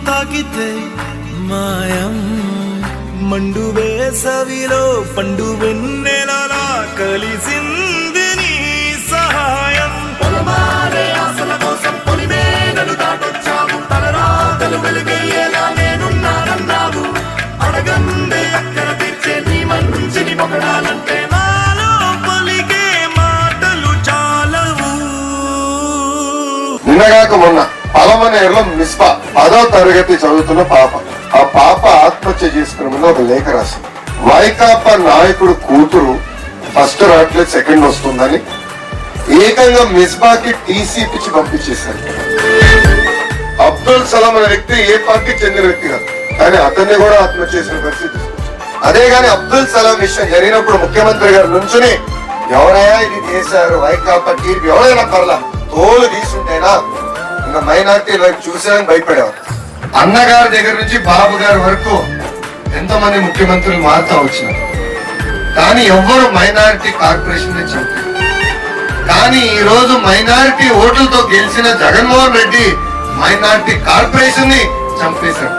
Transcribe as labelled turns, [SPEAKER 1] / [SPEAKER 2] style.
[SPEAKER 1] తాకితే మాయం మండు వేసవిలో పండు వెన్నెలలా కలిసింది నీ సహాయం పొలమారే ఆశల కోసం పొలిమేనలు దాటొచ్చావు తలరాతలు వెలుగయ్యేలా నేనున్నానన్నావు అడగందే అక్కడ తీర్చే నీ మంచిని పొగడాలంటే నాలో పలికే మాటలు చాలవు.
[SPEAKER 2] నిన్నగాక మొన్న పలమనేరులో మిస్బా 10వ తరగతి చదువుతున్న పాప, ఆ పాప ఆత్మహత్య చేసుకున్న ముందు ఒక లేఖ రాసింది. వైకాపా నాయకుడు కూతురు ఫస్ట్ రావట్లేదు సెకండ్ వస్తుందని ఏకంగా మిస్బాకి టీసీ పిచ్చి పంపించేశారు. అబ్దుల్ సలాం అనే వ్యక్తి ఏ పార్టీకి చెందిన వ్యక్తి కాదు, కానీ అతన్ని కూడా ఆత్మహత్య చేసిన పరిస్థితి. అదే గాని అబ్దుల్ సలాం విషయం జరిగినప్పుడు ముఖ్యమంత్రి గారు నుంచుని ఎవరైనా ఇది చేశారు వైకాపా టీడీపీ ఎవరైనా పర్లా తోలు తీసుంటేనా ఇంకా మైనార్టీ వైపు చూసారని భయపడేవారు. అన్నగారి దగ్గర నుంచి బాబు గారి వరకు ఎంతమంది ముఖ్యమంత్రులు మారుతా వచ్చినారు, కానీ ఎవ్వరు మైనారిటీ కార్పొరేషన్ చంపారు. కానీ ఈ రోజు మైనారిటీ ఓట్లతో గెలిచిన జగన్మోహన్ రెడ్డి మైనారిటీ కార్పొరేషన్ ని చంపేశారు.